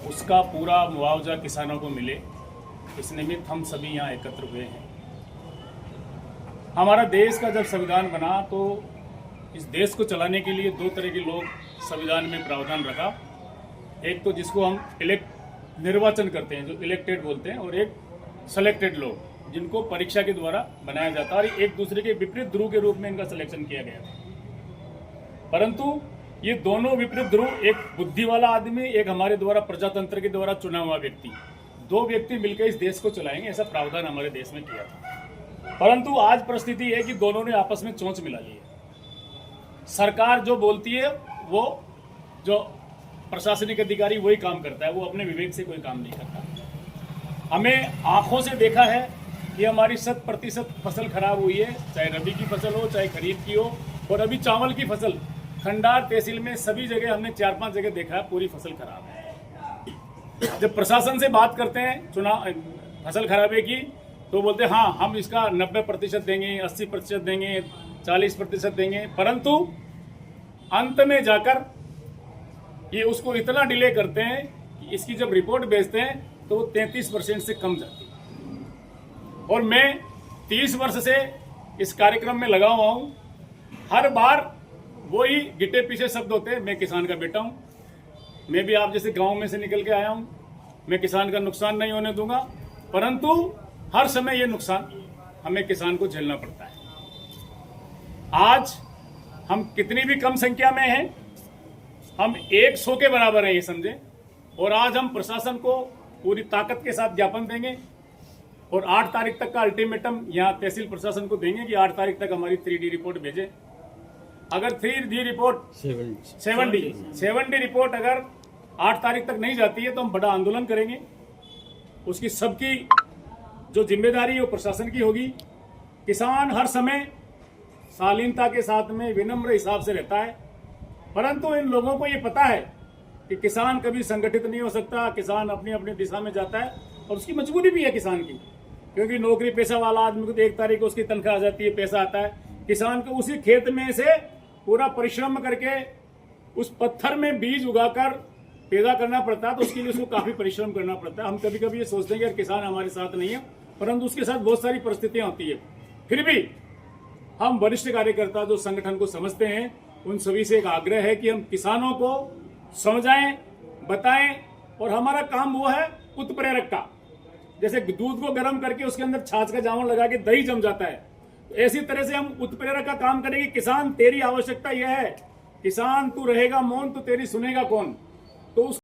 उसका पूरा मुआवजा किसानों को मिले, इस निमित्त हम सभी यहाँ एकत्र हुए हैं। हमारा देश का जब संविधान बना तो इस देश को चलाने के लिए दो तरह के लोग संविधान में प्रावधान रखा। एक तो जिसको हम निर्वाचन करते हैं, जो इलेक्टेड बोलते हैं, और एक सेलेक्टेड लोग जिनको परीक्षा के द्वारा बनाया जाता है, और एक दूसरे के विपरीत ध्रुव के रूप में इनका सिलेक्शन किया गया था। परंतु ये दोनों विपरीत ध्रुव, एक बुद्धि वाला आदमी, एक हमारे द्वारा प्रजातंत्र के द्वारा चुना हुआ व्यक्ति, दो व्यक्ति मिलकर इस देश को चलाएंगे, ऐसा प्रावधान हमारे देश में किया था। परंतु आज परिस्थिति है कि दोनों ने आपस में चोंच मिला ली है। सरकार जो बोलती है वो, जो प्रशासनिक अधिकारी वही काम करता है, वो अपने विवेक से कोई काम नहीं करता। हमें आंखों से देखा है कि हमारी 100% फसल खराब हुई है, चाहे रबी की फसल हो चाहे खरीफ की हो। और अभी चावल की फसल खंडार तहसील में सभी जगह हमने 4-5 जगह देखा है, पूरी फसल खराब है। जब प्रशासन से बात करते हैं चुनाव फसल खराबे की, तो बोलते हैं हाँ हम इसका 90% देंगे, 80% देंगे, 40% देंगे। परंतु अंत में जाकर ये उसको इतना डिले करते हैं कि इसकी जब रिपोर्ट भेजते हैं तो वो 33% से कम जाती है। और मैं 30 वर्ष से इस कार्यक्रम में लगा हुआ हूं। हर बार वही गिटे पीछे शब्द होते हैं, मैं किसान का बेटा हूं, मैं भी आप जैसे गांव में से निकल के आया हूं, मैं किसान का नुकसान नहीं होने दूंगा। परंतु हर समय ये नुकसान हमें किसान को झेलना पड़ता है। आज हम कितनी भी कम संख्या में हैं, हम 100 के बराबर हैं ये समझे। और आज हम प्रशासन को पूरी ताकत के साथ ज्ञापन देंगे और 8 तारीख तक का अल्टीमेटम यहाँ तहसील प्रशासन को देंगे कि 8 तारीख तक हमारी 3D रिपोर्ट भेजें। अगर 3D रिपोर्ट 7D रिपोर्ट अगर 8 तारीख तक नहीं जाती है तो हम बड़ा आंदोलन करेंगे। उसकी सबकी जो जिम्मेदारी वो प्रशासन की होगी। किसान हर समय शालीनता के साथ में विनम्र हिसाब से रहता है, परंतु इन लोगों को ये पता है कि किसान कभी संगठित नहीं हो सकता, किसान अपनी अपनी दिशा में जाता है। और उसकी मजबूरी भी है किसान की, क्योंकि नौकरी पेशा वाला आदमी को तो 1 तारीख को उसकी तनख्वाह आ जाती है, पैसा आता है। किसान को उसी खेत में से पूरा परिश्रम करके उस पत्थर में बीज उगाकर पैदा करना पड़ता है, तो उसके लिए उसको काफी परिश्रम करना पड़ता है। हम कभी कभी ये सोचते हैं कि किसान हमारे साथ नहीं है, परंतु उसके साथ बहुत सारी परिस्थितियां होती है। फिर भी हम वरिष्ठ कार्यकर्ता जो संगठन को समझते हैं, उन सभी से एक आग्रह है कि हम किसानों को समझाएं, बताएं। और हमारा काम वो है उत्प्रेरक का। जैसे दूध को गर्म करके उसके अंदर छाछ का जामुन लगा के दही जम जाता है, तो ऐसी तरह से हम उत्प्रेरक का काम करेंगे। किसान तेरी आवश्यकता यह है, किसान तू रहेगा मौन तो तेरी सुनेगा कौन। तो